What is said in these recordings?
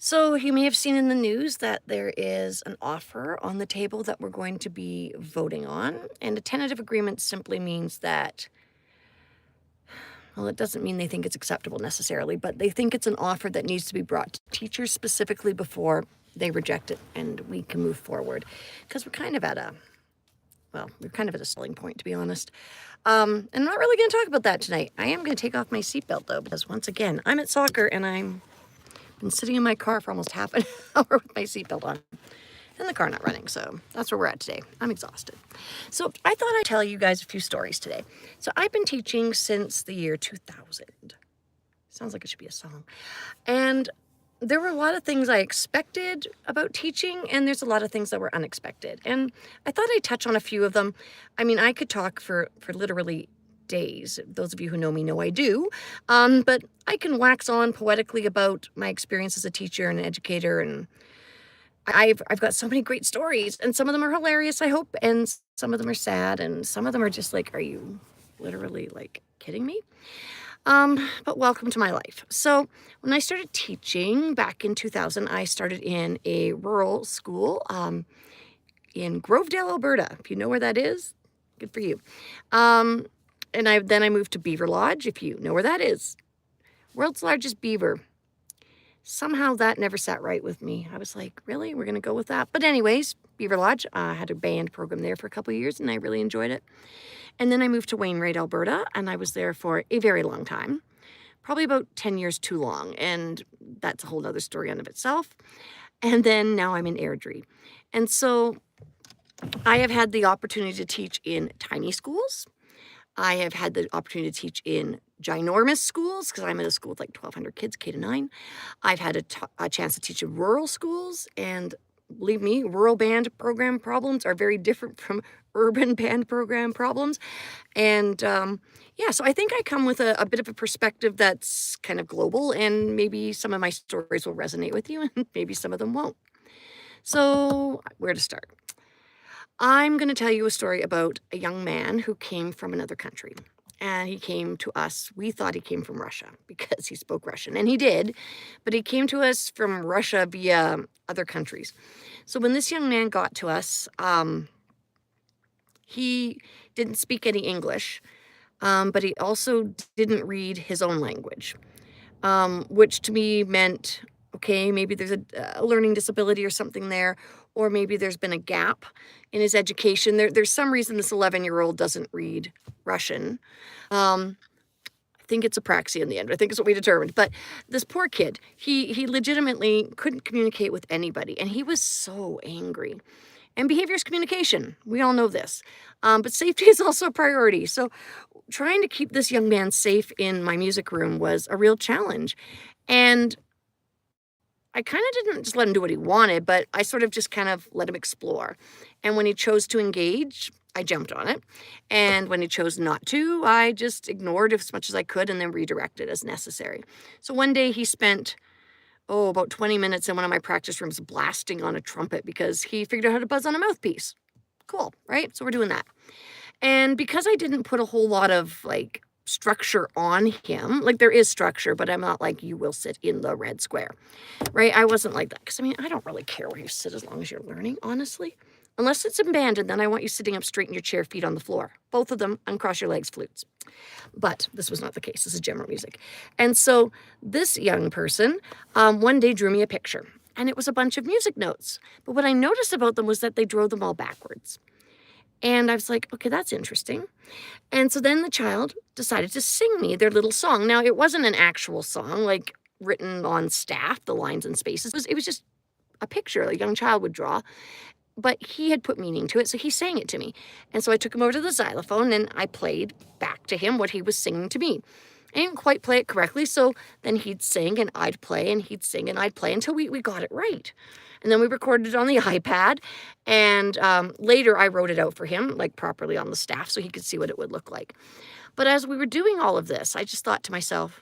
So, you may have seen in the news that there is an offer on the table that we're going to be voting on. And a tentative agreement simply means that, well, it doesn't mean they think it's acceptable necessarily, but they think it's an offer that needs to be brought to teachers specifically before they reject it and we can move forward. Because we're kind of at a selling point, to be honest. And I'm not really going to talk about that tonight. I am going to take off my seatbelt, though, because once again, I'm at soccer and I'm been sitting in my car for almost half an hour with my seatbelt on and the car not running. So that's where we're at today. I'm exhausted. So I thought I'd tell you guys a few stories today. So I've been teaching since the year 2000. Sounds like it should be a song. And there were a lot of things I expected about teaching, and there's a lot of things that were unexpected. And I thought I'd touch on a few of them. I mean, I could talk for literally days. Those of you who know me know I do. But I can wax on poetically about my experience as a teacher and educator, and I've got so many great stories, and some of them are hilarious, I hope, and some of them are sad, and some of them are just like, are you literally like kidding me? But welcome to my life. So when I started teaching back in 2000, I started in a rural school in Grovedale, Alberta. If you know where that is, good for you. And I moved to Beaver Lodge, if you know where that is. World's largest beaver. Somehow that never sat right with me. I was like, really? We're going to go with that? But anyways, Beaver Lodge, I had a band program there for a couple of years, and I really enjoyed it. And then I moved to Wainwright, Alberta, and I was there for a very long time, probably about 10 years too long. And that's a whole other story in of itself. And then now I'm in Airdrie. And so I have had the opportunity to teach in tiny schools. I have had the opportunity to teach in ginormous schools because I'm at a school with like 1,200 kids, K to 9. I've had a chance to teach in rural schools, and believe me, rural band program problems are very different from urban band program problems. And yeah, so I think I come with a bit of a perspective that's kind of global, and maybe some of my stories will resonate with you, and maybe some of them won't. So, where to start? I'm going to tell you a story about a young man who came from another country. And he came to us. We thought he came from Russia because he spoke Russian. And he did. But he came to us from Russia via other countries. So when this young man got to us, he didn't speak any English. But he also didn't read his own language, which to me meant, okay, maybe there's a learning disability or something there, or maybe there's been a gap in his education. There's some reason this 11-year-old doesn't read Russian. I think it's apraxia in the end. I think it's what we determined. But this poor kid, he legitimately couldn't communicate with anybody, and he was so angry. And behavior is communication. We all know this. But safety is also a priority. So trying to keep this young man safe in my music room was a real challenge. And I kind of didn't just let him do what he wanted, but I sort of just kind of let him explore. And when he chose to engage, I jumped on it. And when he chose not to, I just ignored as much as I could and then redirected as necessary. So one day he spent, about 20 minutes in one of my practice rooms blasting on a trumpet because he figured out how to buzz on a mouthpiece. Cool, right? So we're doing that. And because I didn't put a whole lot of like structure on him, like there is structure, but I'm not like, you will sit in the red square, right? I wasn't like that because I don't really care where you sit as long as you're learning, honestly. Unless it's in band, and then I want you sitting up straight in your chair, feet on the floor. Both of them, uncross your legs, flutes. But this was not the case. This is general music. And so this young person one day drew me a picture, and it was a bunch of music notes. But what I noticed about them was that they drew them all backwards. And I was like, okay, that's interesting. And so then the child decided to sing me their little song. Now, it wasn't an actual song, like written on staff, the lines and spaces. It was just a picture a young child would draw. But he had put meaning to it, so he sang it to me. And so I took him over to the xylophone, and I played back to him what he was singing to me. I didn't quite play it correctly, so then he'd sing, and I'd play, and he'd sing, and I'd play until we got it right. And then we recorded it on the iPad, and later I wrote it out for him, like properly on the staff, so he could see what it would look like. But as we were doing all of this, I just thought to myself,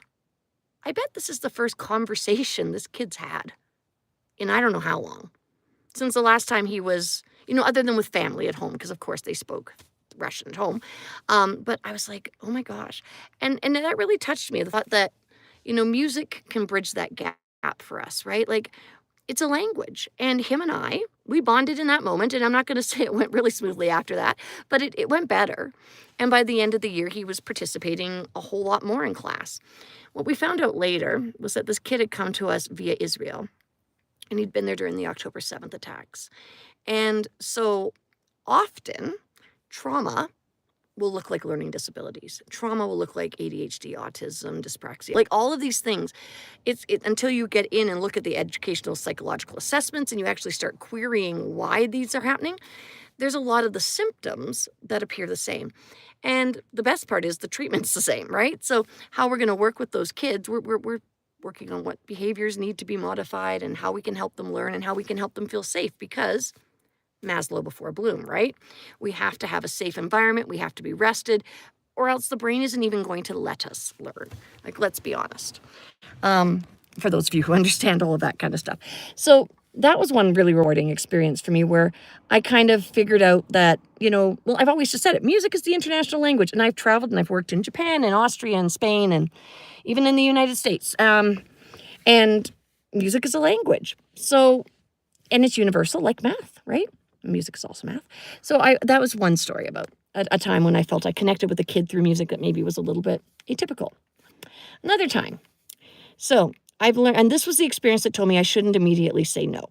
I bet this is the first conversation this kid's had in I don't know how long. Since the last time he was, other than with family at home, because of course they spoke Russian at home. But I was like, oh my gosh. And that really touched me. The thought that, music can bridge that gap app for us, right? Like, it's a language. And him and we bonded in that moment. And I'm not going to say it went really smoothly after that, but it went better. And by the end of the year, he was participating a whole lot more in class. What we found out later was that this kid had come to us via Israel, and he'd been there during the October 7th attacks. And so often, trauma will look like learning disabilities. Trauma will look like ADHD, autism, dyspraxia, like all of these things. It's until you get in and look at the educational psychological assessments and you actually start querying why these are happening, there's a lot of the symptoms that appear the same. And the best part is the treatment's the same, right? So how we're going to work with those kids, we're working on what behaviors need to be modified and how we can help them learn and how we can help them feel safe, because Maslow before Bloom, right? We have to have a safe environment. We have to be rested, or else the brain isn't even going to let us learn. Like, let's be honest. For those of you who understand all of that kind of stuff. So that was one really rewarding experience for me, where I kind of figured out that, well, I've always just said it, music is the international language. And I've traveled and I've worked in Japan and Austria and Spain and even in the United States. And music is a language. So, and it's universal like math, right? Music is also math. So that was one story about a time when I felt I connected with a kid through music that maybe was a little bit atypical. Another time. So I've learned, and this was the experience that told me I shouldn't immediately say no.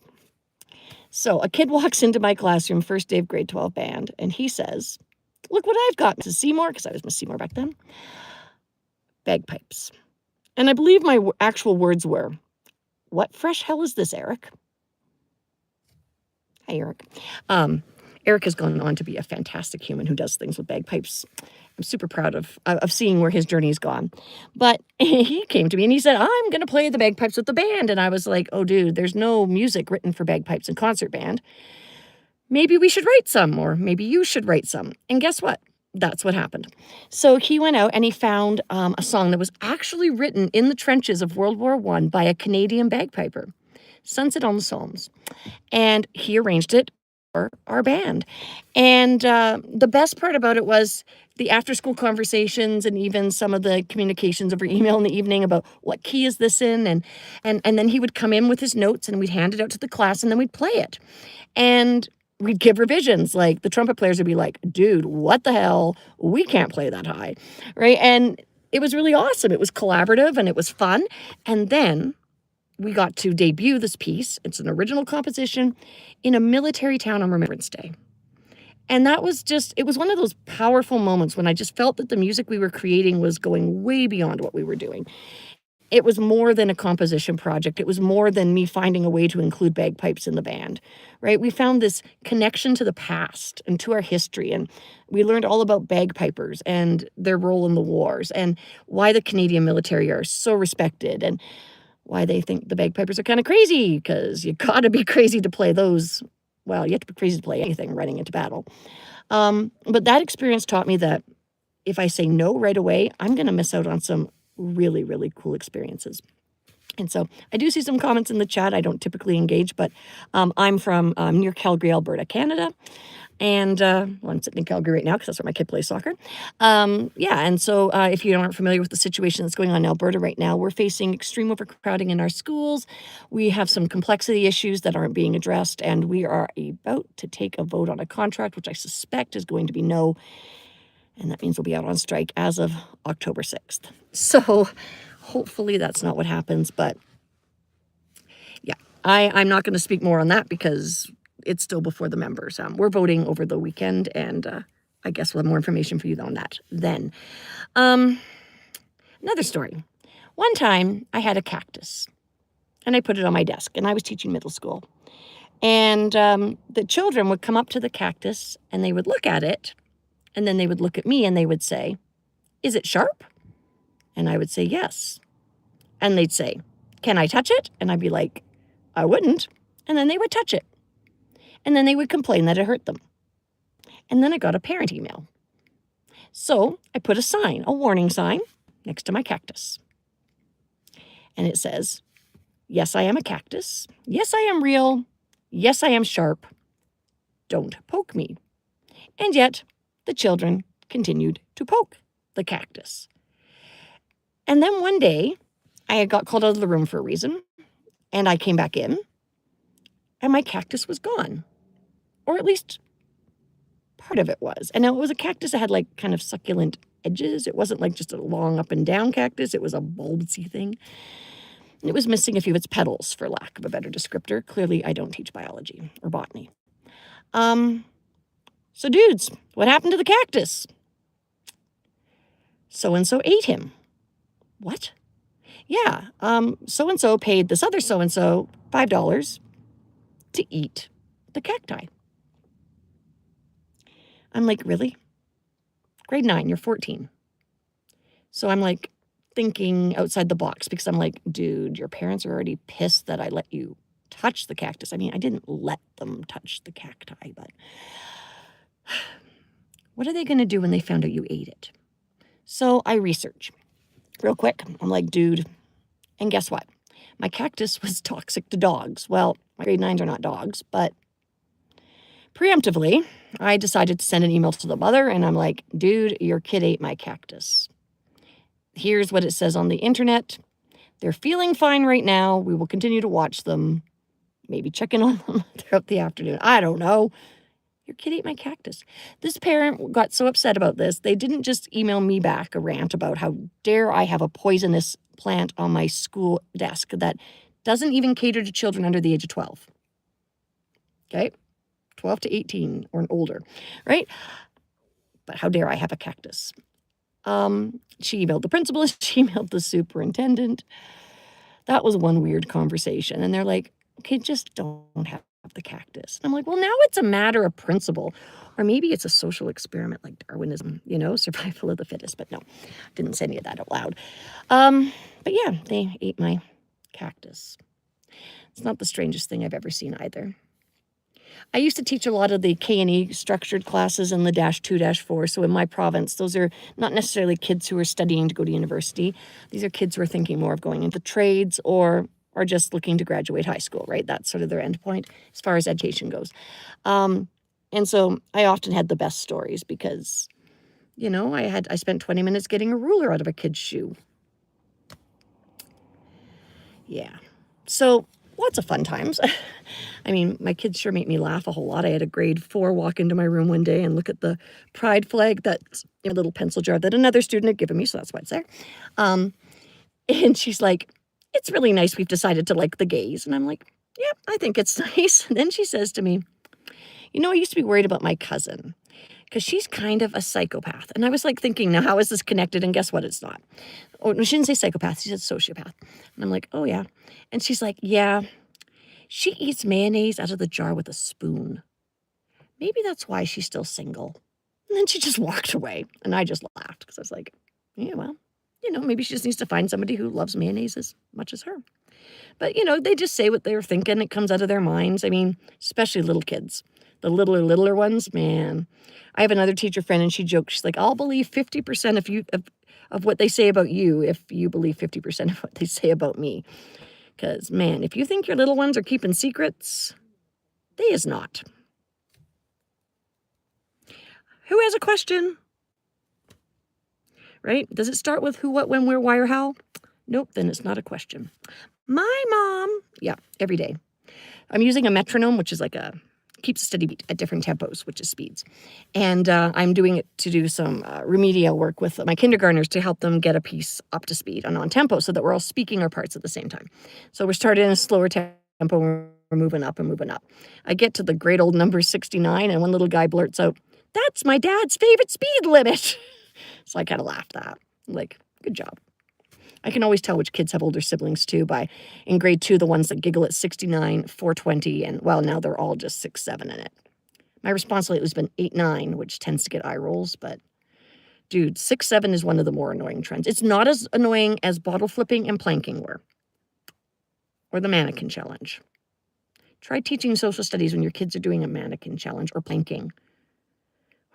So a kid walks into my classroom, first day of grade 12 band, and he says, "Look what I've got, Mrs. Seymour," because I was Miss Seymour back then. Bagpipes. And I believe my actual words were, "What fresh hell is this, Eric?" Hi, Eric. Eric has gone on to be a fantastic human who does things with bagpipes. I'm super proud of seeing where his journey's gone. But he came to me and he said, "I'm going to play the bagpipes with the band." And I was like, "Oh, dude, there's no music written for bagpipes and concert band. Maybe we should write some, or maybe you should write some." And guess what? That's what happened. So he went out and he found a song that was actually written in the trenches of World War I by a Canadian bagpiper, Sunset on the Psalms. And he arranged it for our band. And the best part about it was the after-school conversations and even some of the communications over email in the evening about what key is this in. And then he would come in with his notes and we'd hand it out to the class and then we'd play it. And we'd give revisions. Like the trumpet players would be like, "Dude, what the hell? We can't play that high." Right? And it was really awesome. It was collaborative and it was fun. And then we got to debut this piece. It's an original composition in a military town on Remembrance Day. And that was it was one of those powerful moments when I just felt that the music we were creating was going way beyond what we were doing. It was more than a composition project. It was more than me finding a way to include bagpipes in the band, right? We found this connection to the past and to our history. And we learned all about bagpipers and their role in the wars and why the Canadian military are so respected and why they think the bagpipers are kind of crazy, because you got to be crazy to play those. Well, you have to be crazy to play anything running into battle. But that experience taught me that if I say no right away, I'm going to miss out on some really, really cool experiences. And so I do see some comments in the chat. I don't typically engage, but I'm from near Calgary, Alberta, Canada. And well, I'm sitting in Calgary right now because that's where my kid plays soccer. And so if you aren't familiar with the situation that's going on in Alberta right now, we're facing extreme overcrowding in our schools. We have some complexity issues that aren't being addressed, and we are about to take a vote on a contract, which I suspect is going to be no. And that means we'll be out on strike as of October 6th. So hopefully that's not what happens. But yeah, I'm not going to speak more on that because it's still before the members. We're voting over the weekend, and I guess we'll have more information for you on that then. Another story. One time I had a cactus, and I put it on my desk, and I was teaching middle school. And the children would come up to the cactus, and they would look at it, and then they would look at me, and they would say, "Is it sharp?" And I would say, "Yes." And they'd say, "Can I touch it?" And I'd be like, "I wouldn't." And then they would touch it. And then they would complain that it hurt them. And then I got a parent email. So I put a sign, a warning sign, next to my cactus. And it says, "Yes, I am a cactus. Yes, I am real. Yes, I am sharp. Don't poke me." And yet, the children continued to poke the cactus. And then one day, I got called out of the room for a reason. And I came back in, and my cactus was gone. Or at least part of it was. And now it was a cactus that had like kind of succulent edges. It wasn't like just a long up and down cactus. It was a bulbsy thing. And it was missing a few of its petals, for lack of a better descriptor. Clearly, I don't teach biology or botany. So dudes, what happened to the cactus? So-and-so ate him. What? Yeah, so-and-so paid this other so-and-so $5 to eat the cacti. I'm like, really? Grade 9, you're 14. So I'm like thinking outside the box because I'm like, dude, your parents are already pissed that I let you touch the cactus. I mean, I didn't let them touch the cacti, but what are they going to do when they found out you ate it? So I research real quick. I'm like, dude, and guess what? My cactus was toxic to dogs. Well, my grade 9s are not dogs, but preemptively, I decided to send an email to the mother, and I'm like, dude, your kid ate my cactus. Here's what it says on the internet. They're feeling fine right now. We will continue to watch them, maybe check in on them throughout the afternoon. I don't know. Your kid ate my cactus. This parent got so upset about this, they didn't just email me back a rant about how dare I have a poisonous plant on my school desk that doesn't even cater to children under the age of 12. Okay? 12 to 18 or older, right? But how dare I have a cactus? She emailed the principal, she emailed the superintendent. That was one weird conversation. And they're like, okay, just don't have the cactus. And I'm like, well, now it's a matter of principle. Or maybe it's a social experiment like Darwinism, survival of the fittest. But no, didn't say any of that out loud. But yeah, they ate my cactus. It's not the strangest thing I've ever seen either. I used to teach a lot of the K&E structured classes in the -2, -4. So in my province, those are not necessarily kids who are studying to go to university. These are kids who are thinking more of going into trades or are just looking to graduate high school, right? That's sort of their end point as far as education goes. And so I often had the best stories because, I spent 20 minutes getting a ruler out of a kid's shoe. Yeah. So lots of fun times. I mean, my kids sure make me laugh a whole lot. I had a grade 4 walk into my room one day and look at the pride flag that's in a little pencil jar that another student had given me, so that's why it's there. And she's like, it's really nice we've decided to like the gays. And I'm like, yeah, I think it's nice. And then she says to me, I used to be worried about my cousin because she's kind of a psychopath. And I was like thinking, now how is this connected? And guess what? It's not. Oh, no, she didn't say psychopath. She said sociopath. And I'm like, oh, yeah. And she's like, yeah, she eats mayonnaise out of the jar with a spoon. Maybe that's why she's still single. And then she just walked away. And I just laughed because I was like, yeah, well, maybe she just needs to find somebody who loves mayonnaise as much as her. But, they just say what they're thinking. It comes out of their minds. I mean, especially little kids. The littler ones, man. I have another teacher friend, and she jokes, she's like, I'll believe 50% of what they say about you if you believe 50% of what they say about me. Because, man, if you think your little ones are keeping secrets, they is not. Who has a question? Right? Does it start with who, what, when, where, why, or how? Nope, then it's not a question. My mom, yeah, every day. I'm using a metronome, which is like keeps a steady beat at different tempos, which is speeds. And I'm doing it to do some remedial work with my kindergartners to help them get a piece up to speed and on tempo so that we're all speaking our parts at the same time. So we're starting in a slower tempo, we're moving up and moving up. I get to the great old number 69, and one little guy blurts out, that's my dad's favorite speed limit. So I kind of laughed at that. I'm like, good job. I can always tell which kids have older siblings too by, in grade 2, the ones that giggle at 69, 420, and well, now they're all just 6, 7 in it. My response lately has been 8, 9, which tends to get eye rolls, but dude, 6, 7 is one of the more annoying trends. It's not as annoying as bottle flipping and planking were, or the mannequin challenge. Try teaching social studies when your kids are doing a mannequin challenge or planking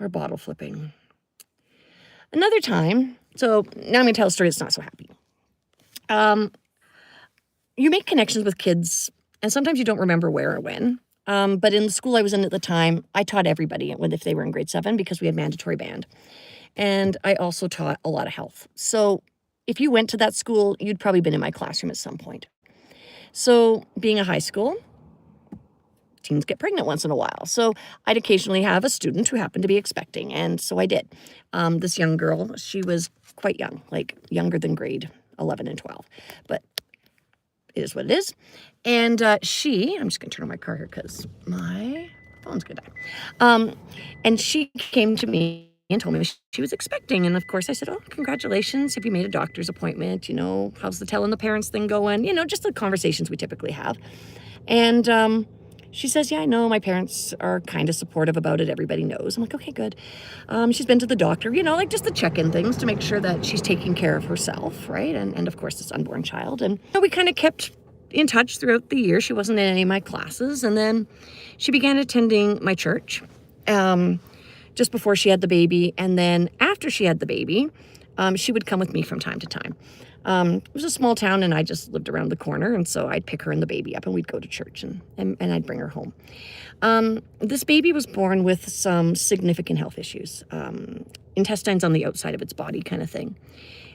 or bottle flipping. Another time, so now I'm going to tell a story that's not so happy. You make connections with kids, and sometimes you don't remember where or when. But in the school I was in at the time, I taught everybody if they were in grade 7 because we had mandatory band. And I also taught a lot of health. So if you went to that school, you'd probably been in my classroom at some point. So being a high school, teens get pregnant once in a while. So I'd occasionally have a student who happened to be expecting, and so I did. This young girl, she was quite young, like younger than grade 11 and 12, but it is what it is. And I'm just going to turn on my car here because my phone's going to die. And she came to me and told me she was expecting. And of course I said, oh, congratulations. Have you made a doctor's appointment? How's the telling the parents thing going? Just the conversations we typically have. And she says, yeah, I know. My parents are kind of supportive about it. Everybody knows. I'm like, okay, good. She's been to the doctor, like just the check-in things to make sure that she's taking care of herself, right? And of course, this unborn child. And we kind of kept in touch throughout the year. She wasn't in any of my classes. And then she began attending my church just before she had the baby. And then after she had the baby, she would come with me from time to time. It was a small town and I just lived around the corner. And so I'd pick her and the baby up and we'd go to church and I'd bring her home. This baby was born with some significant health issues, intestines on the outside of its body kind of thing.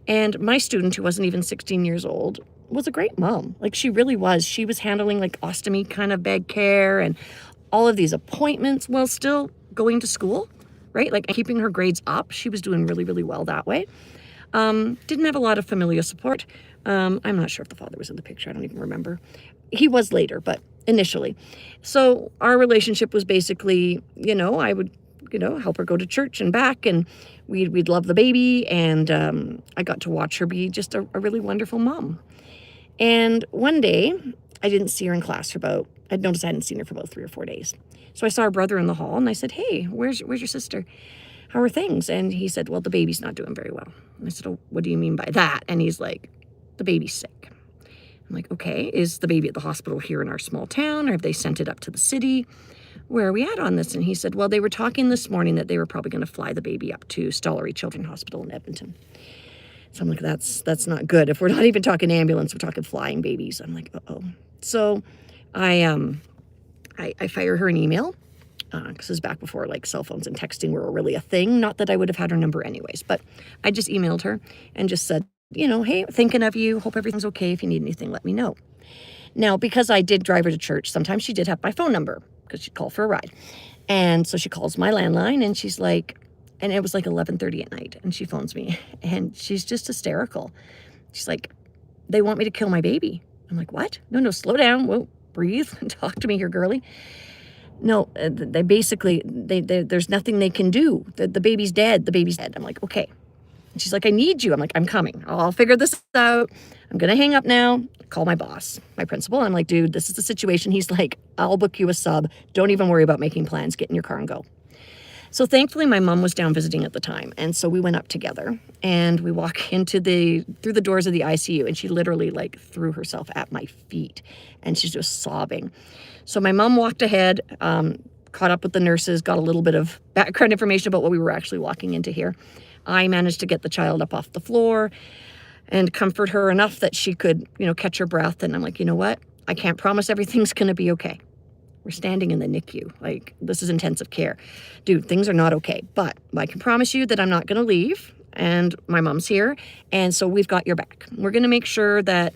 And my student, who wasn't even 16 years old, was a great mom. Like she really was. She was handling like ostomy kind of bag care and all of these appointments while still going to school, right? Like keeping her grades up. She was doing really, really well that way. Didn't have a lot of familial support. I'm not sure if the father was in the picture. I don't even remember. He was later, but initially. So our relationship was basically, I would, help her go to church and back, and we'd love the baby. And I got to watch her be just a really wonderful mom. And one day, I didn't see her in class I'd noticed I hadn't seen her for about 3 or 4 days. So I saw her brother in the hall and I said, hey, where's your sister? How are things? And he said, well, the baby's not doing very well. And I said, oh, what do you mean by that? And he's like, the baby's sick. I'm like, okay, is the baby at the hospital here in our small town, or have they sent it up to the city? Where are we at on this? And he said, well, they were talking this morning that they were probably going to fly the baby up to Stollery Children's Hospital in Edmonton. So I'm like, that's not good. If we're not even talking ambulance, we're talking flying babies. I'm like, uh-oh. So I fire her an email. Because this was back before like cell phones and texting were really a thing. Not that I would have had her number anyways, but I just emailed her and just said, hey, thinking of you. Hope everything's okay. If you need anything, let me know. Now, because I did drive her to church, sometimes she did have my phone number because she'd call for a ride. And so she calls my landline and she's like, and it was like 11:30 at night, and she phones me and she's just hysterical. She's like, they want me to kill my baby. I'm like, what? No, slow down. Whoa, breathe. Talk to me here, girly. No, they basically, there's nothing they can do. The baby's dead. The baby's dead. I'm like, okay. And she's like, I need you. I'm like, I'm coming. I'll figure this out. I'm going to hang up now. Call my boss, my principal. I'm like, dude, this is the situation. He's like, I'll book you a sub. Don't even worry about making plans. Get in your car and go. So thankfully, my mom was down visiting at the time. And so we went up together and we walk through the doors of the ICU, and she literally like threw herself at my feet and she's just sobbing. So my mom walked ahead, caught up with the nurses, got a little bit of background information about what we were actually walking into here. I managed to get the child up off the floor and comfort her enough that she could, catch her breath. And I'm like, you know what? I can't promise everything's going to be okay. We're standing in the NICU. Like, this is intensive care. Dude, things are not okay. But I can promise you that I'm not going to leave. And my mom's here. And so we've got your back. We're going to make sure that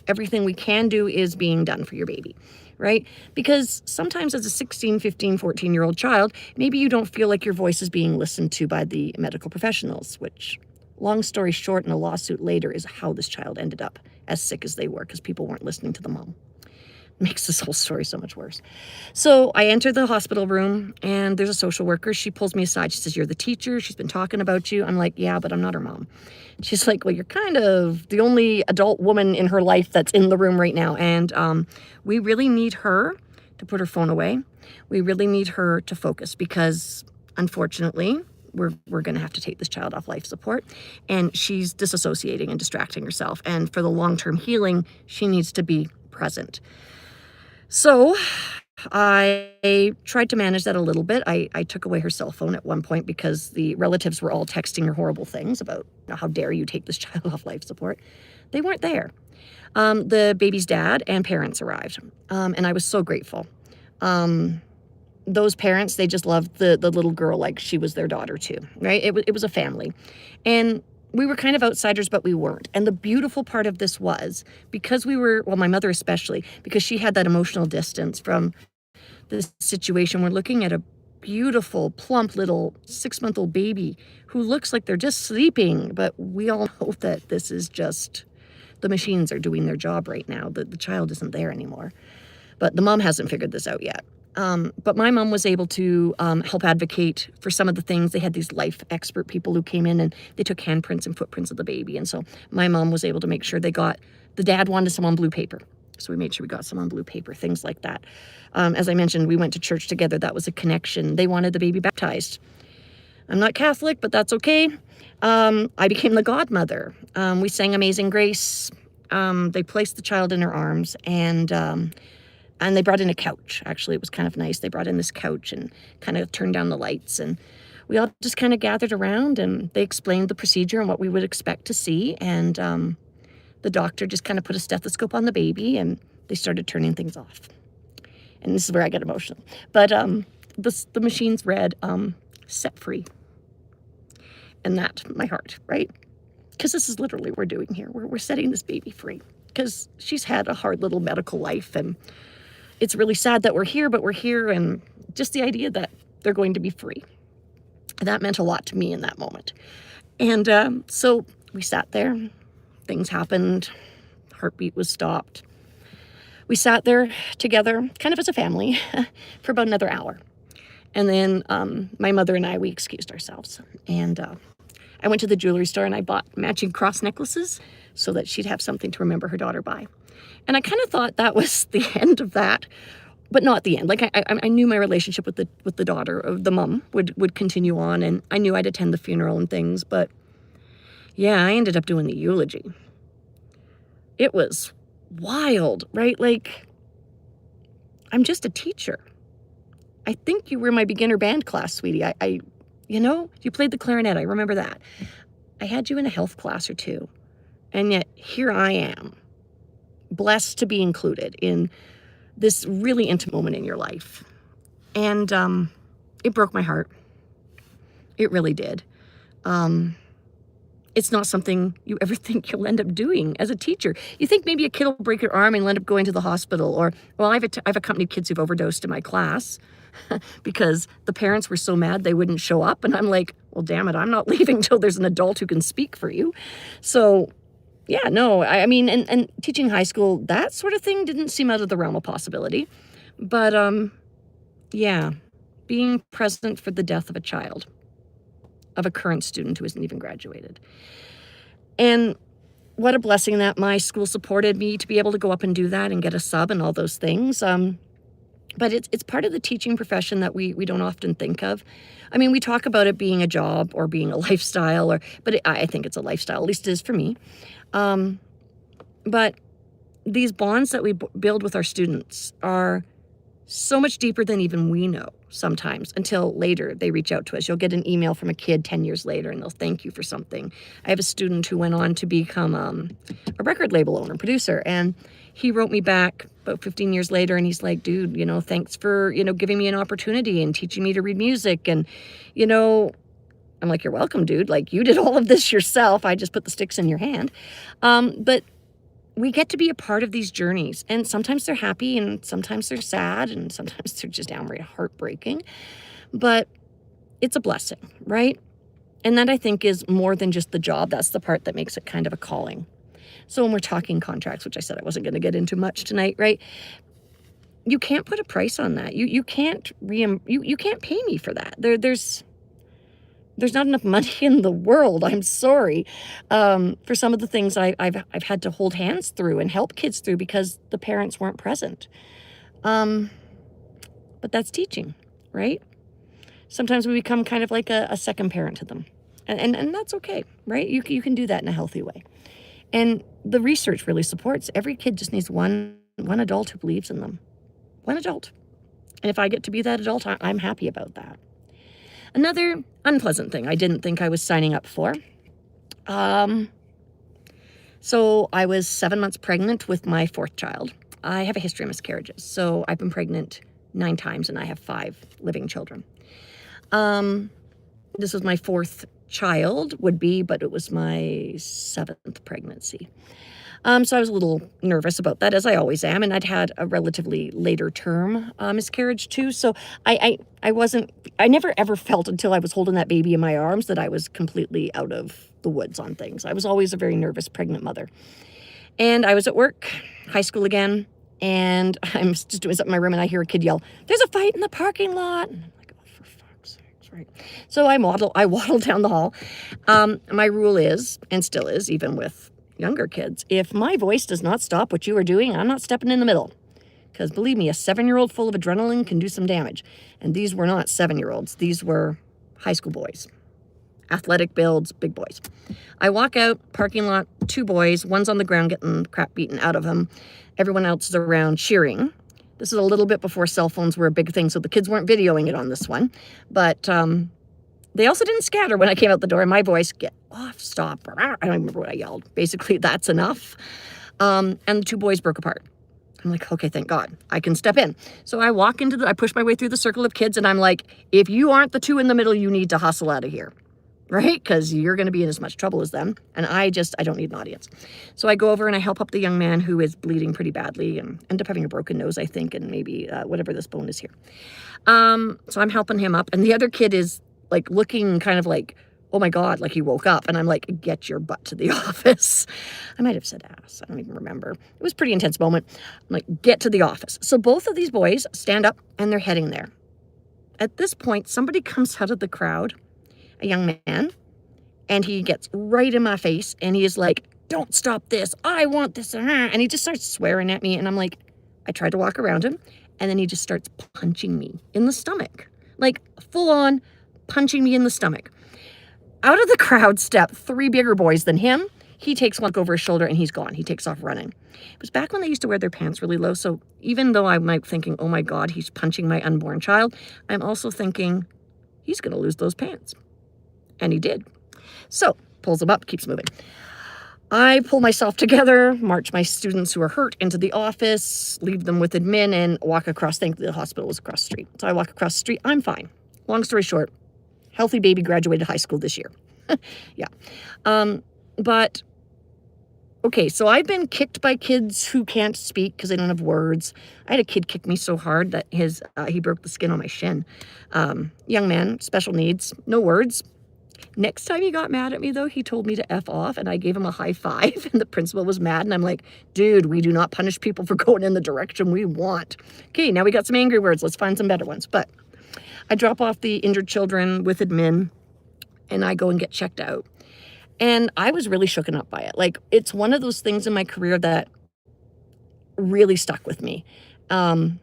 everything we can do is being done for your baby, right? Because sometimes as a 16, 15, 14-year-old child, maybe you don't feel like your voice is being listened to by the medical professionals, which, long story short, in a lawsuit later, is how this child ended up as sick as they were because people weren't listening to the mom. Makes this whole story so much worse. So I enter the hospital room and there's a social worker. She pulls me aside. She says, you're the teacher. She's been talking about you. I'm like, yeah, but I'm not her mom. She's like, well, you're kind of the only adult woman in her life that's in the room right now. And we really need her to put her phone away. We really need her to focus because unfortunately, we're going to have to take this child off life support, and she's disassociating and distracting herself. And for the long-term healing, she needs to be present. So I tried to manage that a little bit. I took away her cell phone at one point because the relatives were all texting her horrible things about how dare you take this child off life support. They weren't there. The baby's dad and parents arrived, and I was so grateful. Those parents, they just loved the little girl like she was their daughter too, right? It was a family. And we were kind of outsiders, but we weren't. And the beautiful part of this was because we were, well, my mother especially, because she had that emotional distance from this situation. We're looking at a beautiful, plump little 6-month-old baby who looks like they're just sleeping. But we all know that this is just the machines are doing their job right now. The child isn't there anymore. But the mom hasn't figured this out yet. But my mom was able to help advocate for some of the things. They had these life expert people who came in and they took handprints and footprints of the baby. And so my mom was able to make sure they got, the dad wanted some on blue paper. So we made sure we got some on blue paper, things like that. As I mentioned, we went to church together. That was a connection. They wanted the baby baptized. I'm not Catholic, but that's okay. I became the godmother. We sang Amazing Grace. They placed the child in her arms and they brought in a couch. Actually, it was kind of nice. They brought in this couch and kind of turned down the lights. And we all just kind of gathered around and they explained the procedure and what we would expect to see. And the doctor just kind of put a stethoscope on the baby and they started turning things off. And this is where I get emotional. But the machines read, set free. And that, my heart, right? Because this is literally what we're doing here. We're setting this baby free. Because she's had a hard little medical life and it's really sad that we're here, but we're here, and just the idea that they're going to be free. That meant a lot to me in that moment. And so we sat there. Things happened. Heartbeat was stopped. We sat there together, kind of as a family, for about another hour. And then my mother and I, we excused ourselves. And I went to the jewelry store and I bought matching cross necklaces so that she'd have something to remember her daughter by. And I kind of thought that was the end of that, but not the end. Like I knew my relationship with the daughter, of the mom, would continue on, and I knew I'd attend the funeral and things. But yeah, I ended up doing the eulogy. It was wild, right? Like, I'm just a teacher. I think you were in my beginner band class, sweetie. You played the clarinet. I remember that. I had you in a health class or two, and yet here I am, blessed to be included in this really intimate moment in your life. And it broke my heart. It really did. It's not something you ever think you'll end up doing as a teacher. You think maybe a kid will break your arm and end up going to the hospital. Or, well, I've accompanied kids who've overdosed in my class because the parents were so mad they wouldn't show up. And I'm like, well, damn it, I'm not leaving till there's an adult who can speak for you. So yeah, no, I mean, and teaching high school, that sort of thing didn't seem out of the realm of possibility. But yeah, being present for the death of a child, of a current student who isn't even graduated. And what a blessing that my school supported me to be able to go up and do that and get a sub and all those things. But it's part of the teaching profession that we don't often think of. I mean, we talk about it being a job or being a lifestyle, but I think it's a lifestyle, at least it is for me. But these bonds that we build with our students are so much deeper than even we know sometimes, until later they reach out to us. You'll get an email from a kid 10 years later and they'll thank you for something. I have a student who went on to become a record label owner, producer, and he wrote me back about 15 years later and he's like, dude, thanks for, giving me an opportunity and teaching me to read music. And, I'm like, you're welcome, dude. Like, you did all of this yourself. I just put the sticks in your hand. But we get to be a part of these journeys. And sometimes they're happy and sometimes they're sad and sometimes they're just downright heartbreaking. But it's a blessing, right? And that, I think, is more than just the job. That's the part that makes it kind of a calling. So when we're talking contracts, which I said I wasn't going to get into much tonight, right? You can't put a price on that. You can't you can't pay me for that. There's not enough money in the world, I'm sorry, for some of the things I've had to hold hands through and help kids through because the parents weren't present. But that's teaching, right? Sometimes we become kind of like a second parent to them. And that's okay, right? You can do that in a healthy way. And the research really supports every kid just needs one adult who believes in them. One adult. And if I get to be that adult, I'm happy about that. Another unpleasant thing I didn't think I was signing up for. So I was 7 months pregnant with my fourth child. I have a history of miscarriages. So I've been pregnant 9 times and I have 5 living children. This was my fourth child would be, but it was my 7th pregnancy. So I was a little nervous about that, as I always am, and I'd had a relatively later term miscarriage too. So I never ever felt until I was holding that baby in my arms that I was completely out of the woods on things. I was always a very nervous pregnant mother. And I was at work, high school again, and I'm just doing something in my room, and I hear a kid yell, "There's a fight in the parking lot." And I'm like, "Oh, for fuck's sakes," right? So I waddle down the hall. My rule is, and still is, even with younger kids, if my voice does not stop what you are doing, I'm not stepping in the middle. Because believe me, a 7-year-old full of adrenaline can do some damage. And these were not 7-year-olds. These were high school boys. Athletic builds, big boys. I walk out, parking lot, 2 boys. One's on the ground getting crap beaten out of him. Everyone else is around cheering. This is a little bit before cell phones were a big thing, so the kids weren't videoing it on this one. But they also didn't scatter when I came out the door. And my voice, "Get off, stop." I don't remember what I yelled. Basically, "That's enough." And the 2 boys broke apart. I'm like, okay, thank God, I can step in. So I push my way through the circle of kids, and I'm like, if you aren't the 2 in the middle, you need to hustle out of here, right? Because you're going to be in as much trouble as them. And I don't need an audience. So I go over and I help up the young man who is bleeding pretty badly and end up having a broken nose, I think, and maybe whatever this bone is here. So I'm helping him up, and the other kid is like looking kind of like, oh my God, like he woke up. And I'm like, "Get your butt to the office." I might have said ass. I don't even remember. It was a pretty intense moment. I'm like, "Get to the office." So both of these boys stand up and they're heading there. At this point, somebody comes out of the crowd, a young man, and he gets right in my face and he is like, "Don't stop this. I want this." And he just starts swearing at me. And I'm like, I tried to walk around him, and then he just starts punching me in the stomach, like full on punching me in the stomach. Out of the crowd step 3 bigger boys than him. He takes one look over his shoulder and he's gone. He takes off running. It was back when they used to wear their pants really low. So even though I'm like thinking, oh my God, he's punching my unborn child, I'm also thinking he's going to lose those pants. And he did. So pulls them up, keeps moving. I pull myself together, march my students who are hurt into the office, leave them with admin, and walk across. Thankfully, the hospital was across the street. So I walk across the street. I'm fine. Long story short, healthy baby, graduated high school this year. Yeah. But, okay, so I've been kicked by kids who can't speak because they don't have words. I had a kid kick me so hard that he broke the skin on my shin. Young man, special needs, no words. Next time he got mad at me, though, he told me to F off, and I gave him a high five, and the principal was mad, and I'm like, dude, we do not punish people for going in the direction we want. Okay, now we got some angry words. Let's find some better ones. But I drop off the injured children with admin, and I go and get checked out. And I was really shooken up by it. Like, it's one of those things in my career that really stuck with me. And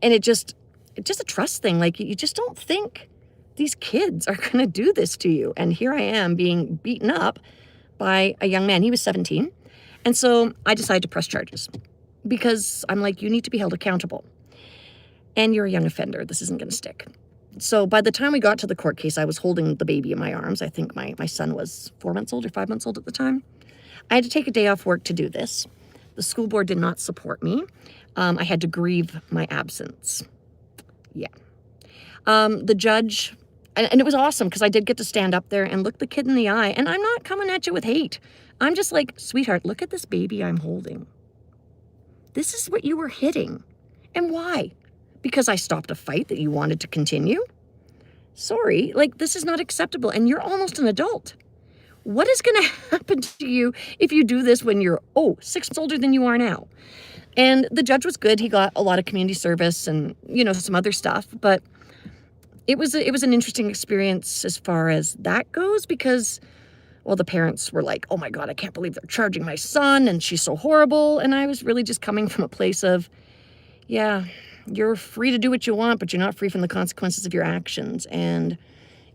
it's just a trust thing. Like, you just don't think these kids are going to do this to you. And here I am being beaten up by a young man. He was 17. And so I decided to press charges because I'm like, you need to be held accountable. And you're a young offender. This isn't going to stick. So by the time we got to the court case, I was holding the baby in my arms. I think my son was 4 months old or 5 months old at the time. I had to take a day off work to do this. The school board did not support me. I had to grieve my absence. Yeah. The judge, and it was awesome because I did get to stand up there and look the kid in the eye. And I'm not coming at you with hate. I'm just like, sweetheart, look at this baby I'm holding. This is what you were hitting. And why? Because I stopped a fight that you wanted to continue? Sorry, like, this is not acceptable, and you're almost an adult. What is going to happen to you if you do this when you're, 6 months older than you are now? And the judge was good. He got a lot of community service and, some other stuff, but it was an interesting experience as far as that goes because, well, the parents were like, oh my God, I can't believe they're charging my son, and she's so horrible. And I was really just coming from a place of, yeah, you're free to do what you want, but you're not free from the consequences of your actions. And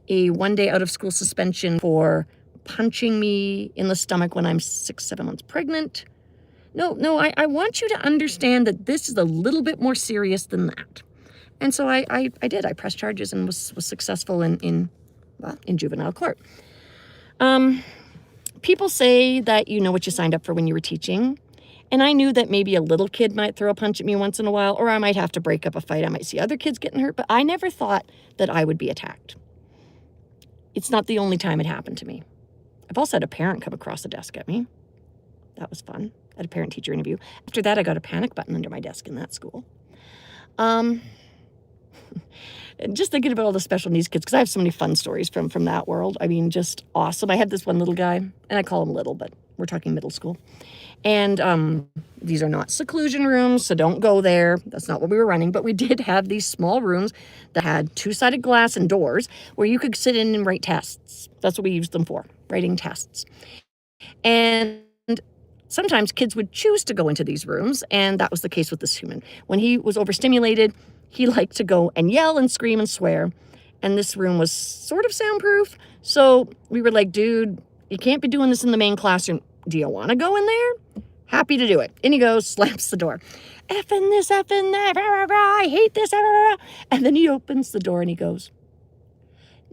a 1-day out of school suspension for punching me in the stomach when I'm 6-7 months pregnant. No, I want you to understand that this is a little bit more serious than that. And so I did. I pressed charges and was successful in juvenile court. People say that you know what you signed up for when you were teaching. And I knew that maybe a little kid might throw a punch at me once in a while, or I might have to break up a fight. I might see other kids getting hurt, but I never thought that I would be attacked. it's not the only time it happened to me. I've also had a parent come across the desk at me. That was fun. At a parent-teacher interview. After that, I got a panic button under my desk in that school. And just thinking about all the special needs kids, because I have so many fun stories from that world. I mean, just awesome. I had this one little guy, and I call him little, but we're talking middle school. And these are not seclusion rooms, so don't go there. That's not what we were running. But we did have these small rooms that had two-sided glass and doors where you could sit in and write tests. That's what we used them for, writing tests. And sometimes kids would choose to go into these rooms, and that was the case with this human. When he was overstimulated, he liked to go and yell and scream and swear, and this room was sort of soundproof. So we were like, dude, you can't be doing this in the main classroom. Do you want to go in there? Happy to do it. In he goes, slaps the door. Effing this, effing that, rah, rah, rah, I hate this, rah, rah, rah. And then he opens the door and he goes,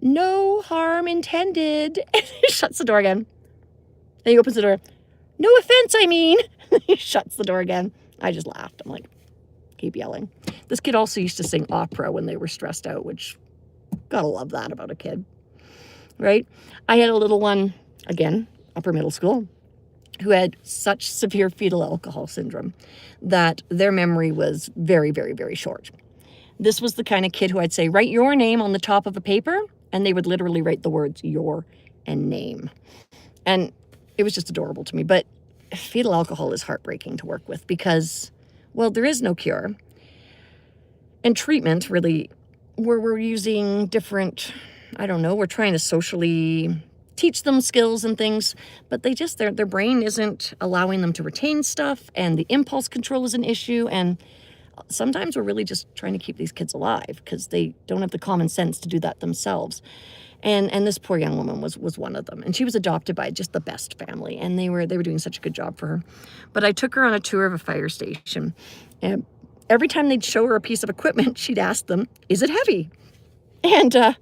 no harm intended. And he shuts the door again. Then he opens the door. No offense, I mean. He shuts the door again. I just laughed. I'm like, keep yelling. This kid also used to sing opera when they were stressed out, which, gotta love that about a kid, right? I had a little one, again, upper middle school, who had such severe fetal alcohol syndrome that their memory was very, very, very short. This was the kind of kid who I'd say, write your name on the top of a paper, and they would literally write the words your and name. And it was just adorable to me. But fetal alcohol is heartbreaking to work with because, well, there is no cure. And treatment, really, we're using different, I don't know, we're trying to socially teach them skills and things, but they just, their brain isn't allowing them to retain stuff, and the impulse control is an issue, and sometimes we're really just trying to keep these kids alive because they don't have the common sense to do that themselves. And this poor young woman was one of them. And she was adopted by just the best family, and they were doing such a good job for her. But I took her on a tour of a fire station, and every time they'd show her a piece of equipment, she'd ask them, is it heavy? And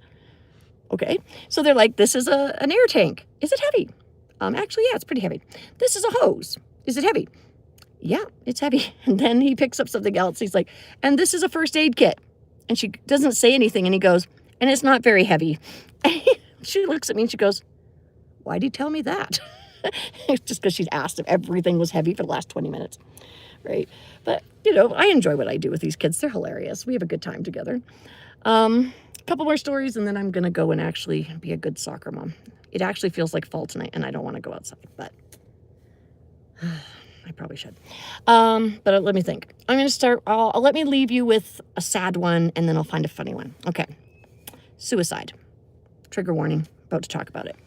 okay. So they're like, this is an air tank. Is it heavy? Actually, yeah, it's pretty heavy. This is a hose. Is it heavy? Yeah, it's heavy. And then he picks up something else. He's like, and this is a first aid kit. And she doesn't say anything. And he goes, and it's not very heavy. And she looks at me and she goes, why'd he tell me that? It's just because she'd asked if everything was heavy for the last 20 minutes. Right. But, you know, I enjoy what I do with these kids. They're hilarious. We have a good time together. Couple more stories, and then I'm going to go and actually be a good soccer mom. It actually feels like fall tonight, and I don't want to go outside, but I probably should. But let me think. I'm going to start, I'll let me leave you with a sad one, and then I'll find a funny one. Okay. Suicide. Trigger warning. About to talk about it.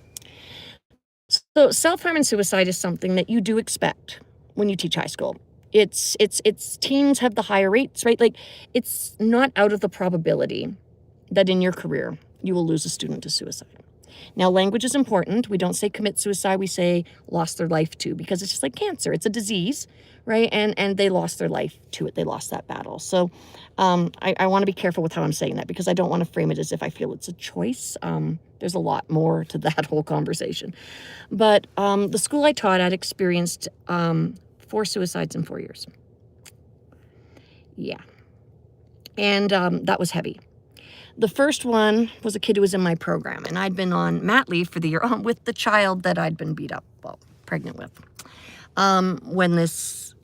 So self-harm and suicide is something that you do expect when you teach high school. It's teens have the higher rates, right? Like, it's not out of the probability that in your career you will lose a student to suicide. Now, language is important. We don't say commit suicide. We say lost their life to, because it's just like cancer. It's a disease, right? And they lost their life to it. They lost that battle. So I want to be careful with how I'm saying that, because I don't want to frame it as if I feel it's a choice. There's a lot more to that whole conversation. But the school I taught at experienced 4 suicides in 4 years. Yeah. And that was heavy. The first one was a kid who was in my program, and I'd been on mat leave for the year with the child that I'd been pregnant with. When this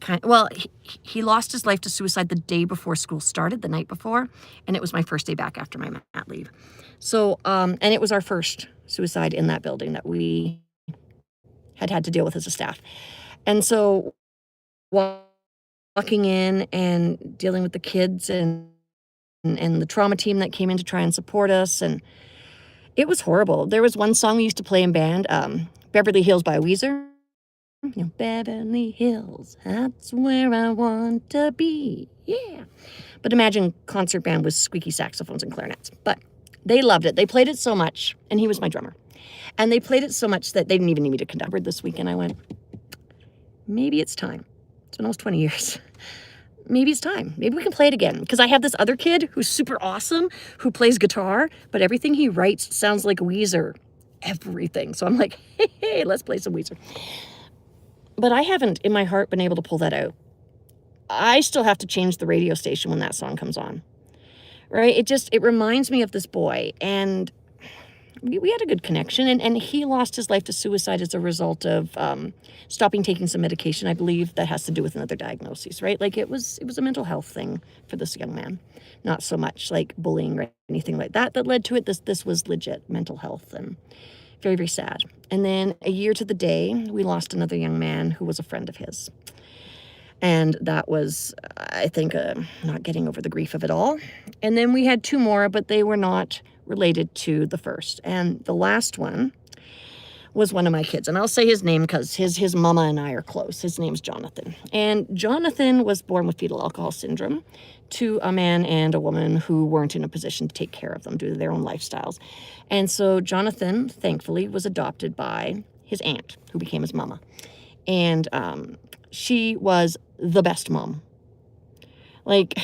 he lost his life to suicide the day before school started, the night before, and it was my first day back after my mat leave. So, and it was our first suicide in that building that we had to deal with as a staff. And so walking in and dealing with the kids and the trauma team that came in to try and support us, and it was horrible. There was one song we used to play in band, Beverly Hills by Weezer. You know, Beverly Hills, that's where I want to be, yeah. But imagine concert band with squeaky saxophones and clarinets. But they loved it. They played it so much, and he was my drummer. And they played it so much that they didn't even need me to conduct this weekend. I went, maybe it's time. It's been almost 20 years. Maybe it's time. Maybe we can play it again. Because I have this other kid who's super awesome, who plays guitar, but everything he writes sounds like Weezer. Everything. So I'm like, hey, let's play some Weezer. But I haven't, in my heart, been able to pull that out. I still have to change the radio station when that song comes on. Right? It reminds me of this boy. And we had a good connection, and he lost his life to suicide as a result of stopping taking some medication. I believe that has to do with another diagnosis, right? Like it was a mental health thing for this young man, not so much like bullying or anything like that led to it. This was legit mental health, and very, very sad. And then a year to the day, we lost another young man who was a friend of his. And that was, I think, not getting over the grief of it all. And then we had two more, but they were not related to the first. And the last one was one of my kids. And I'll say his name because his mama and I are close. His name's Jonathan. And Jonathan was born with fetal alcohol syndrome to a man and a woman who weren't in a position to take care of them due to their own lifestyles. And so Jonathan, thankfully, was adopted by his aunt, who became his mama. And she was the best mom. Like,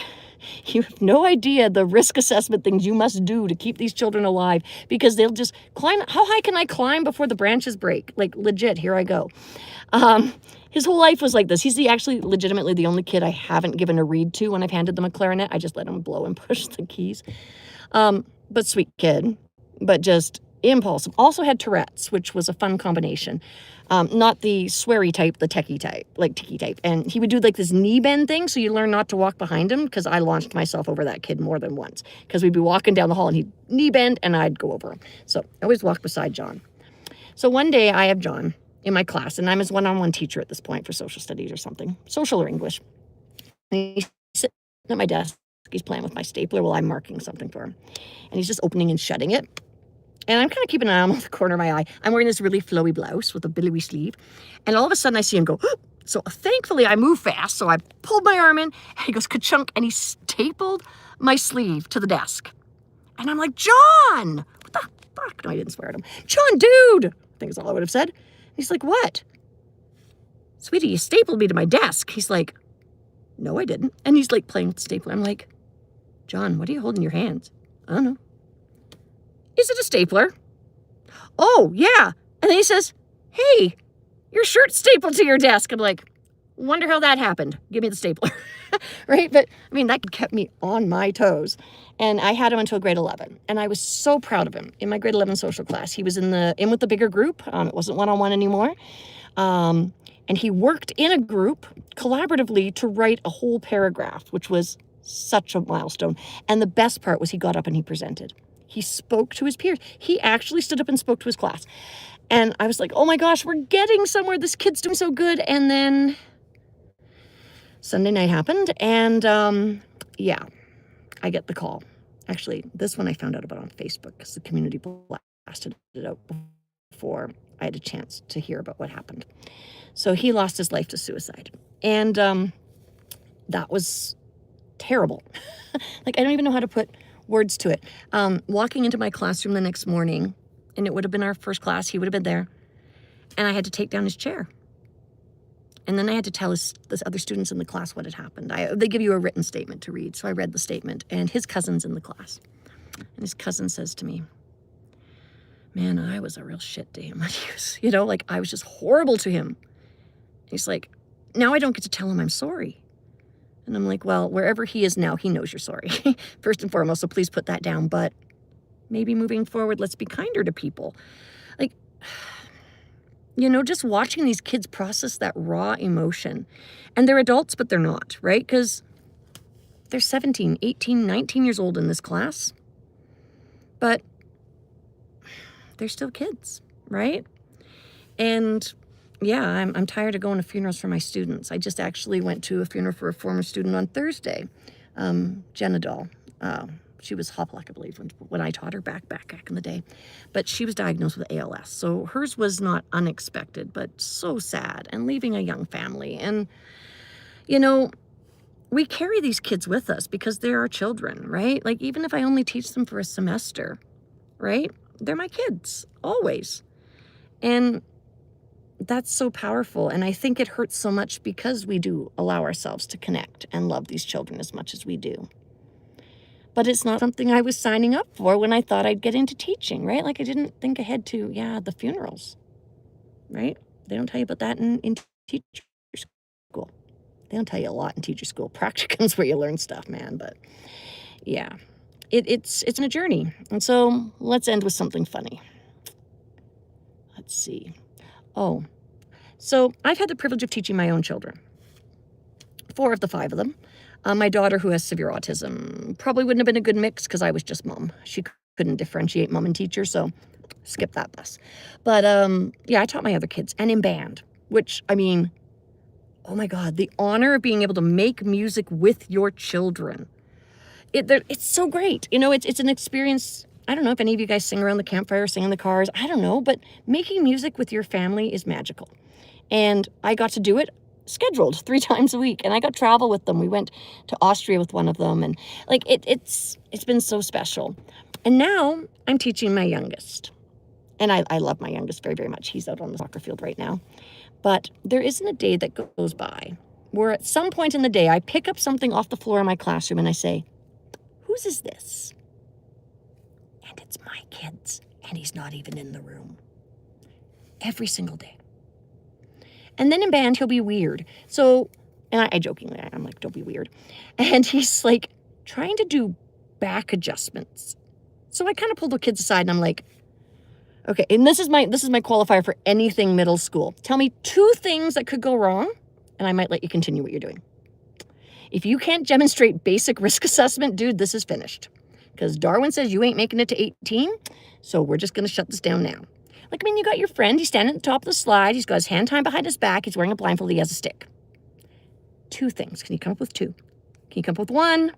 you have no idea the risk assessment things you must do to keep these children alive, because they'll just climb. How high can I climb before the branches break? Like, legit, here I go. His whole life was like this. He's actually legitimately the only kid I haven't given a reed to when I've handed them a clarinet. I just let him blow and push the keys. But sweet kid, but just impulsive. Also had Tourette's, which was a fun combination. Not the sweary type, the techie type, like ticky type. And he would do like this knee bend thing, so you learn not to walk behind him, because I launched myself over that kid more than once, because we'd be walking down the hall and he'd knee bend and I'd go over him. So I always walk beside John. So one day I have John in my class, and I'm his one-on-one teacher at this point for social studies or something, social or English. And he's sitting at my desk. He's playing with my stapler while I'm marking something for him. And he's just opening and shutting it. And I'm kind of keeping an eye on the corner of my eye. I'm wearing this really flowy blouse with a billowy sleeve. And all of a sudden I see him go, so thankfully I move fast. So I pulled my arm in, and he goes ka-chunk, and he stapled my sleeve to the desk. And I'm like, John, what the fuck? No, I didn't swear at him. John, dude, I think is all I would have said. And he's like, what? Sweetie, you stapled me to my desk. He's like, no, I didn't. And he's like playing with the stapler. I'm like, John, what are you holding in your hands? I don't know. Is it a stapler? Oh, yeah. And then he says, hey, your shirt's stapled to your desk. I'm like, wonder how that happened. Give me the stapler. Right? But I mean, that kept me on my toes. And I had him until grade 11. And I was so proud of him. In my grade 11 social class, he was in with the bigger group. It wasn't one-on-one anymore. And he worked in a group collaboratively to write a whole paragraph, which was such a milestone. And the best part was he got up and he presented. He spoke to his peers. He actually stood up and spoke to his class. And I was like, oh my gosh, we're getting somewhere. This kid's doing so good. And then Sunday night happened. And yeah, I get the call. Actually, this one I found out about on Facebook, because the community blasted it out before I had a chance to hear about what happened. So he lost his life to suicide. And that was terrible. Like, I don't even know how to put words to it. Walking into my classroom the next morning, and it would have been our first class, he would have been there, and I had to take down his chair. And then I had to tell the other students in the class what had happened. They give you a written statement to read, so I read the statement, and his cousin's in the class. And his cousin says to me, man, I was a real shit to him. Like, I was just horrible to him. He's like, now I don't get to tell him I'm sorry. And I'm like, well, wherever he is now, he knows you're sorry. First and foremost, so please put that down. But maybe moving forward, let's be kinder to people. Like, just watching these kids process that raw emotion. And they're adults, but they're not, right? Because they're 17, 18, 19 years old in this class. But they're still kids, right? And yeah, I'm tired of going to funerals for my students. I just actually went to a funeral for a former student on Thursday, Jenna Doll. She was Hoplock, I believe, when I taught her back in the day. But she was diagnosed with ALS. So hers was not unexpected, but so sad, and leaving a young family. And, we carry these kids with us because they're our children, right? Like, even if I only teach them for a semester, right? They're my kids, always. And that's so powerful. And I think it hurts so much because we do allow ourselves to connect and love these children as much as we do. But it's not something I was signing up for when I thought I'd get into teaching, right? Like, I didn't think ahead to, the funerals, right? They don't tell you about that in teacher school. They don't tell you a lot in teacher school. Practicum's where you learn stuff, man. But yeah. it's a journey. And so let's end with something funny. Let's see. Oh, so I've had the privilege of teaching my own children, 4 of the 5 of them. My daughter, who has severe autism, probably wouldn't have been a good mix because I was just mom. She couldn't differentiate mom and teacher, so skip that bus. But yeah, I taught my other kids, and in band, which, I mean, oh my God, the honor of being able to make music with your children. It's so great. You know, it's an experience. I don't know if any of you guys sing around the campfire, sing in the cars. I don't know, but making music with your family is magical. And I got to do it scheduled 3 times a week, and I got to travel with them. We went to Austria with one of them, and like it's been so special. And now I'm teaching my youngest, and I love my youngest very, very much. He's out on the soccer field right now. But there isn't a day that goes by where at some point in the day I pick up something off the floor in my classroom and I say, whose is this? And it's my kid's, and he's not even in the room. Every single day. And then in band, he'll be weird. So, and I jokingly, I'm like, don't be weird. And he's like trying to do back adjustments. So I kind of pulled the kids aside and I'm like, okay, and this is my qualifier for anything middle school. Tell me 2 things that could go wrong, and I might let you continue what you're doing. If you can't demonstrate basic risk assessment, dude, this is finished. Because Darwin says you ain't making it to 18, so we're just going to shut this down now. Like, I mean, you got your friend, he's standing at the top of the slide, he's got his hand tied behind his back, he's wearing a blindfold, he has a stick. 2 things. Can you come up with 2? Can you come up with 1?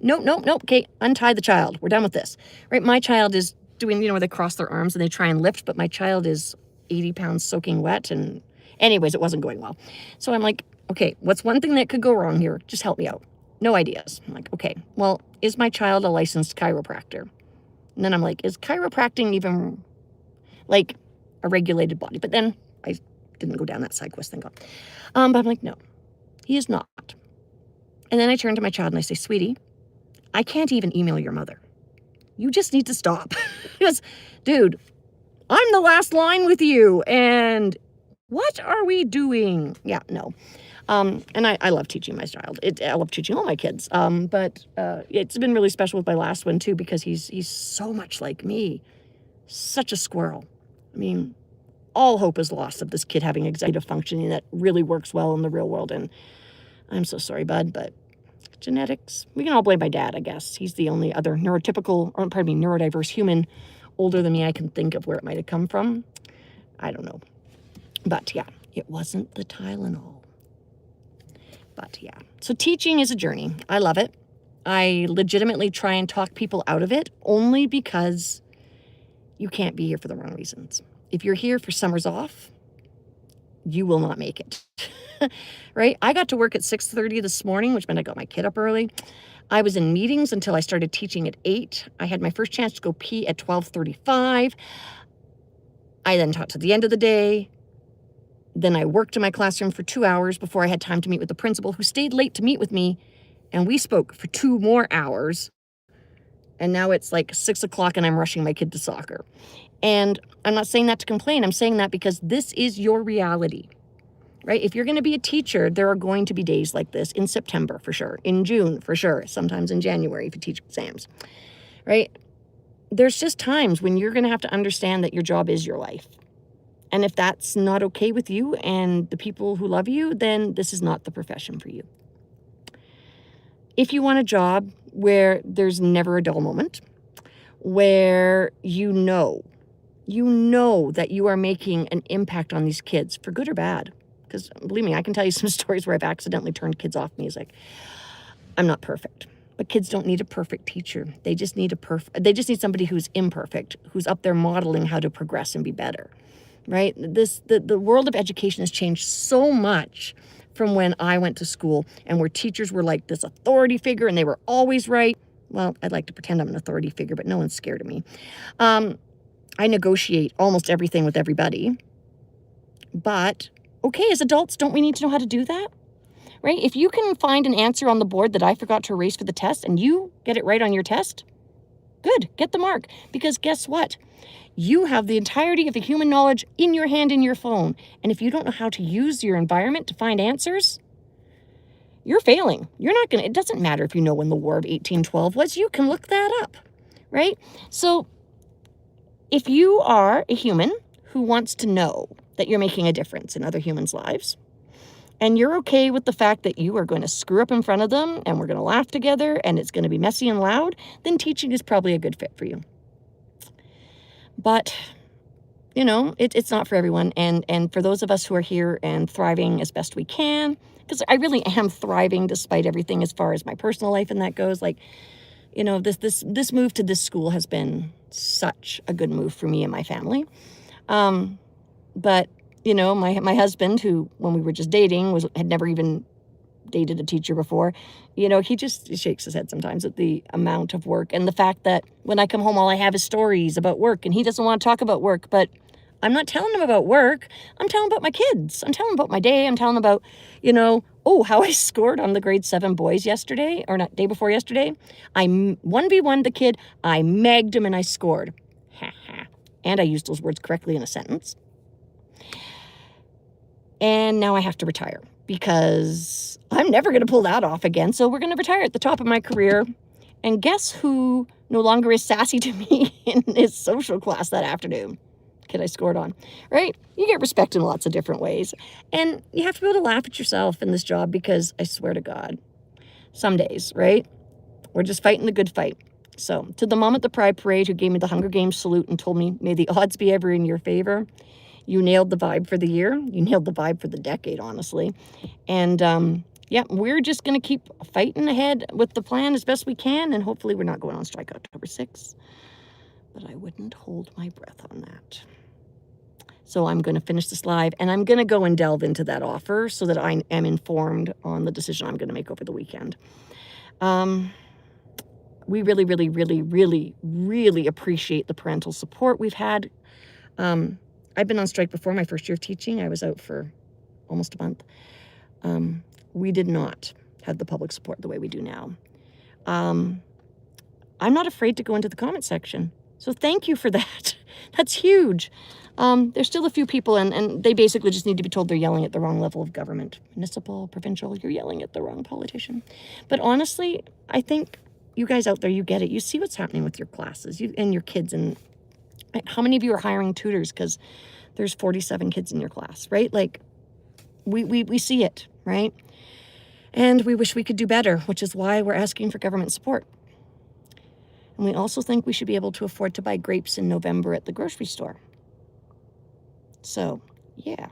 Nope. Okay, untie the child. We're done with this. Right, my child is doing, where they cross their arms and they try and lift, but my child is 80 pounds soaking wet, and anyways, it wasn't going well. So I'm like, okay, what's one thing that could go wrong here? Just help me out. No ideas. I'm like, okay, well, is my child a licensed chiropractor? And then I'm like, is chiropractic even like a regulated body? But then I didn't go down that side quest, thank God. But I'm like, no, he is not. And then I turn to my child and I say, sweetie, I can't even email your mother. You just need to stop. He goes, dude, I'm the last line with you. And what are we doing? Yeah, no. And I love teaching my child. I love teaching all my kids. But it's been really special with my last one too, because he's so much like me. Such a squirrel. I mean, all hope is lost of this kid having executive functioning that really works well in the real world. And I'm so sorry, bud, but genetics. We can all blame my dad, I guess. He's the only other neurodiverse human older than me I can think of where it might have come from. I don't know. But yeah, it wasn't the Tylenol. But yeah, so teaching is a journey. I love it. I legitimately try and talk people out of it only because you can't be here for the wrong reasons. If you're here for summers off, you will not make it. Right? I got to work at 6:30 this morning, which meant I got my kid up early. I was in meetings until I started teaching at 8. I had my first chance to go pee at 12:35. I then taught to the end of the day. Then I worked in my classroom for 2 hours before I had time to meet with the principal, who stayed late to meet with me. And we spoke for 2 more hours. And now it's like 6 o'clock and I'm rushing my kid to soccer. And I'm not saying that to complain. I'm saying that because this is your reality, right? If you're going to be a teacher, there are going to be days like this in September for sure, in June for sure, sometimes in January if you teach exams, right? There's just times when you're going to have to understand that your job is your life. And if that's not okay with you and the people who love you, then this is not the profession for you. If you want a job where there's never a dull moment, where you know that you are making an impact on these kids for good or bad, because believe me, I can tell you some stories where I've accidentally turned kids off music. I'm not perfect, but kids don't need a perfect teacher. They just need somebody who's imperfect, who's up there modeling how to progress and be better. Right? The world of education has changed so much from when I went to school and where teachers were like this authority figure and they were always right. Well, I'd like to pretend I'm an authority figure, but no one's scared of me. I negotiate almost everything with everybody. But, okay, as adults, don't we need to know how to do that? Right? If you can find an answer on the board that I forgot to erase for the test and you get it right on your test, good, get the mark. Because guess what? You have the entirety of the human knowledge in your hand in your phone. And if you don't know how to use your environment to find answers, you're failing. You're not going to, it doesn't matter if you know when the War of 1812 was, you can look that up, right? So if you are a human who wants to know that you're making a difference in other humans' lives, and you're okay with the fact that you are going to screw up in front of them and we're going to laugh together and it's going to be messy and loud, then teaching is probably a good fit for you. But, you know, it's not for everyone. And for those of us who are here and thriving as best we can, because I really am thriving despite everything as far as my personal life and that goes, like, you know, this move to this school has been such a good move for me and my family. But, you know, my husband, who, when we were just dating, had never even dated a teacher before, you know, he just shakes his head sometimes at the amount of work and the fact that when I come home, all I have is stories about work, and he doesn't want to talk about work. But I'm not telling him about work. I'm telling him about my kids. I'm telling him about my day. I'm telling him about, you know, how I scored on the grade 7 boys yesterday, or not, day before yesterday. I 1v1'd the kid. I magged him and I scored. Ha ha. And I used those words correctly in a sentence. And now I have to retire because I'm never going to pull that off again. So we're going to retire at the top of my career. And guess who no longer is sassy to me in his social class that afternoon? Kid I scored on, right? You get respect in lots of different ways. And you have to be able to laugh at yourself in this job because I swear to God, some days, right? We're just fighting the good fight. So to the mom at the Pride Parade who gave me the Hunger Games salute and told me, may the odds be ever in your favor. You nailed the vibe for the year. You nailed the vibe for the decade, honestly. And yeah, we're just going to keep fighting ahead with the plan as best we can. And hopefully we're not going on strike October 6th. But I wouldn't hold my breath on that. So I'm going to finish this live, and I'm going to go and delve into that offer so that I am informed on the decision I'm going to make over the weekend. We really, really, really, really, really appreciate the parental support we've had. I've been on strike before my first year of teaching. I was out for almost a month. We did not have the public support the way we do now. I'm not afraid to go into the comment section. So thank you for that. That's huge. There's still a few people, and they basically just need to be told they're yelling at the wrong level of government. Municipal, provincial, you're yelling at the wrong politician. But honestly, I think you guys out there, you get it. You see what's happening with your classes and your kids. And how many of you are hiring tutors because there's 47 kids in your class, right? Like, we see it, right? And we wish we could do better, which is why we're asking for government support. And we also think we should be able to afford to buy grapes in November at the grocery store. So, yeah.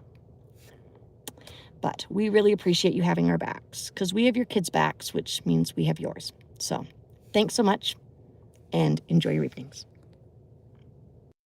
But we really appreciate you having our backs because we have your kids' backs, which means we have yours. So, thanks so much and enjoy your evenings.